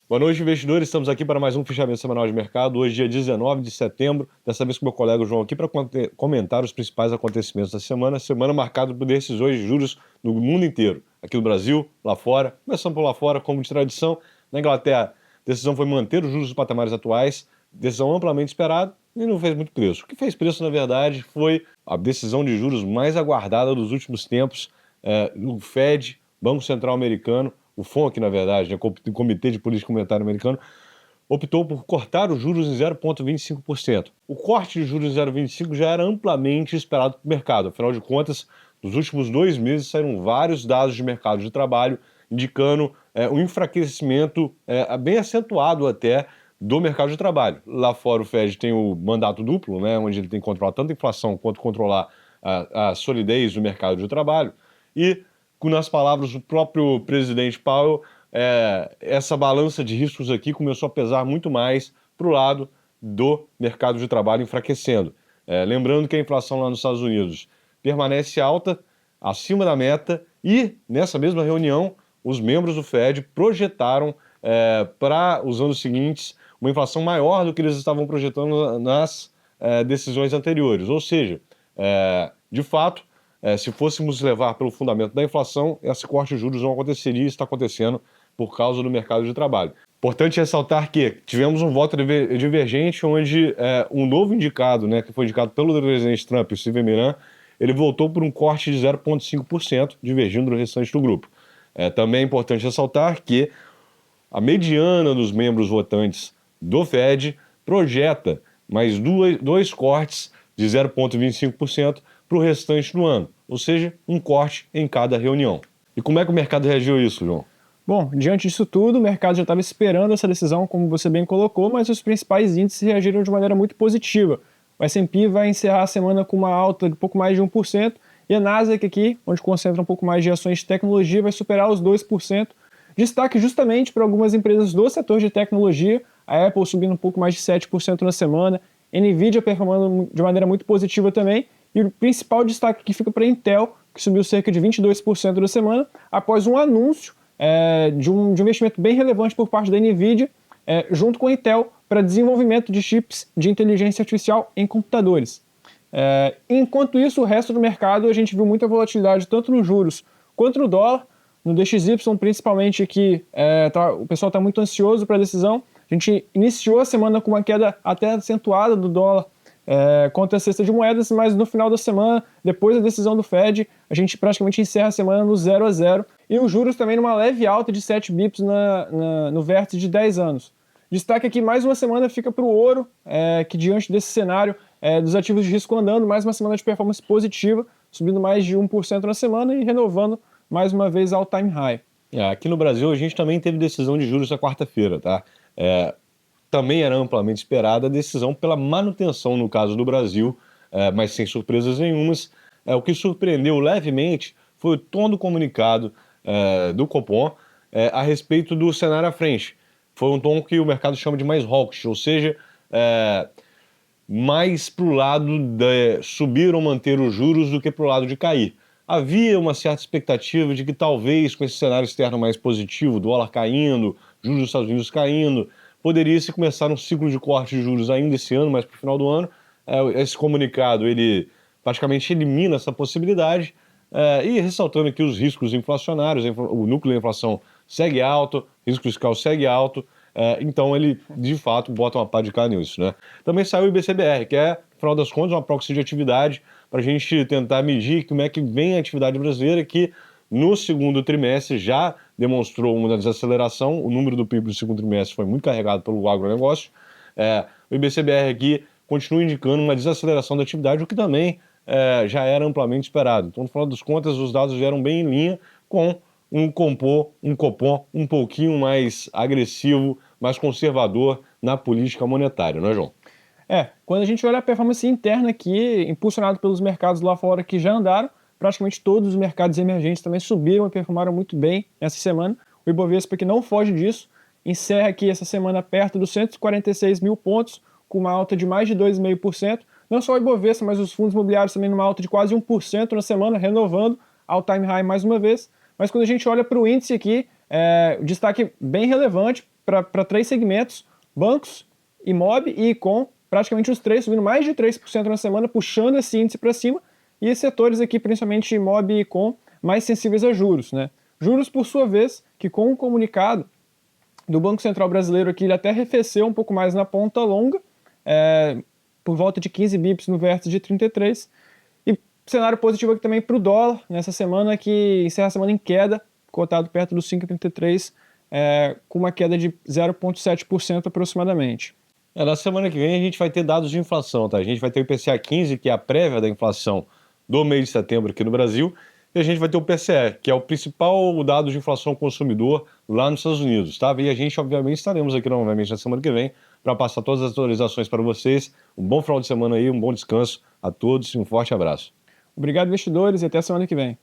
Boa noite, investidores. Estamos aqui para mais um fechamento semanal de mercado. Hoje, dia 19 de setembro. Dessa vez com meu colega João aqui para comentar os principais acontecimentos da semana. Semana marcada por decisões de juros no mundo inteiro. Aqui no Brasil, lá fora. Começando por lá fora, como de tradição. Na Inglaterra, a decisão foi manter os juros dos patamares atuais. Decisão amplamente esperada e não fez muito preço. O que fez preço, na verdade, foi a decisão de juros mais aguardada dos últimos tempos do Fed, Banco Central Americano. O FONC, na verdade, o Comitê de Política Monetária Americano, optou por cortar os juros em 0,25%. O corte de juros em 0,25% já era amplamente esperado pelo mercado. Afinal de contas, nos últimos 2 meses saíram vários dados de mercado de trabalho indicando um enfraquecimento bem acentuado até do mercado de trabalho. Lá fora o Fed tem o mandato duplo, né, onde ele tem que controlar tanto a inflação quanto controlar a solidez do mercado de trabalho. E, nas palavras do próprio presidente Powell, essa balança de riscos aqui começou a pesar muito mais para o lado do mercado de trabalho enfraquecendo. Lembrando que a inflação lá nos Estados Unidos permanece alta, acima da meta, e nessa mesma reunião os membros do Fed projetaram para os anos seguintes uma inflação maior do que eles estavam projetando nas decisões anteriores. Ou seja, de fato, se fôssemos levar pelo fundamento da inflação, esse corte de juros não aconteceria e está acontecendo por causa do mercado de trabalho. Importante ressaltar que tivemos um voto divergente onde um novo indicado, que foi indicado pelo presidente Trump, o Steve Miran, ele votou por um corte de 0,5%, divergindo do restante do grupo. Também é importante ressaltar que a mediana dos membros votantes do Fed projeta mais dois cortes de 0,25% para o restante do ano, ou seja, um corte em cada reunião. E como é que o mercado reagiu a isso, João? Bom, diante disso tudo, o mercado já estava esperando essa decisão, como você bem colocou, mas os principais índices reagiram de maneira muito positiva. O S&P vai encerrar a semana com uma alta de pouco mais de 1%, e a Nasdaq aqui, onde concentra um pouco mais de ações de tecnologia, vai superar os 2%. Destaque justamente para algumas empresas do setor de tecnologia, a Apple subindo um pouco mais de 7% na semana, Nvidia performando de maneira muito positiva também, e o principal destaque que fica para a Intel, que subiu cerca de 22% da semana, após um anúncio de um investimento bem relevante por parte da Nvidia, junto com a Intel, para desenvolvimento de chips de inteligência artificial em computadores. Enquanto isso, o resto do mercado, a gente viu muita volatilidade tanto nos juros quanto no dólar, no DXY principalmente aqui, o pessoal está muito ansioso para a decisão. A gente iniciou a semana com uma queda até acentuada do dólar contra a cesta de moedas, mas no final da semana, depois da decisão do Fed, a gente praticamente encerra a semana no 0-0. E os juros também numa leve alta de 7 bips no vértice de 10 anos. Destaque aqui, mais uma semana fica para o ouro, que diante desse cenário dos ativos de risco andando, mais uma semana de performance positiva, subindo mais de 1% na semana e renovando mais uma vez all time high. Aqui no Brasil a gente também teve decisão de juros na quarta-feira, tá? Também era amplamente esperada a decisão pela manutenção no caso do Brasil, mas sem surpresas nenhumas. O que surpreendeu levemente foi o tom do comunicado do Copom a respeito do cenário à frente. Foi um tom que o mercado chama de mais hawkish, ou seja, mais para o lado de subir ou manter os juros do que para o lado de cair. Havia uma certa expectativa de que talvez com esse cenário externo mais positivo, dólar caindo, juros dos Estados Unidos caindo, poderia-se começar um ciclo de corte de juros ainda esse ano, mas para o final do ano. Esse comunicado ele praticamente elimina essa possibilidade e ressaltando que os riscos inflacionários, o núcleo da inflação segue alto, risco fiscal segue alto, então ele de fato bota uma pá de cal nisso, né? Também saiu o IBCBR, que é, no final das contas, uma proxy de atividade para a gente tentar medir como é que vem a atividade brasileira, que no segundo trimestre já demonstrou uma desaceleração. O número do PIB do segundo trimestre foi muito carregado pelo agronegócio. O IBCBR aqui continua indicando uma desaceleração da atividade, o que também já era amplamente esperado. Então, no final das contas, os dados vieram bem em linha com um Copom um pouquinho mais agressivo, mais conservador na política monetária, não é, João? Quando a gente olha a performance interna aqui, impulsionado pelos mercados lá fora que já andaram, praticamente todos os mercados emergentes também subiram e performaram muito bem essa semana. O Ibovespa, que não foge disso, encerra aqui essa semana perto dos 146 mil pontos, com uma alta de mais de 2,5%. Não só o Ibovespa, mas os fundos imobiliários também numa alta de quase 1% na semana, renovando all time high mais uma vez. Mas quando a gente olha para o índice aqui, o destaque bem relevante para três segmentos, bancos, Imob e Icon, praticamente os três subindo mais de 3% na semana, puxando esse índice para cima, e esses setores aqui, principalmente Imob e Icon, mais sensíveis a juros, né? Juros, por sua vez, que com o comunicado do Banco Central Brasileiro aqui, ele até arrefeceu um pouco mais na ponta longa, por volta de 15 bips no vértice de 33, e cenário positivo aqui também para o dólar, nessa semana que encerra a semana em queda, cotado perto dos 5,33, com uma queda de 0,7% aproximadamente. Na semana que vem a gente vai ter dados de inflação, tá? A gente vai ter o IPCA 15, que é a prévia da inflação do mês de setembro aqui no Brasil, e a gente vai ter o PCE, que é o principal dado de inflação consumidor lá nos Estados Unidos, tá? E a gente, obviamente, estaremos aqui novamente na semana que vem para passar todas as atualizações para vocês. Um bom final de semana aí, um bom descanso a todos e um forte abraço. Obrigado, investidores, e até a semana que vem.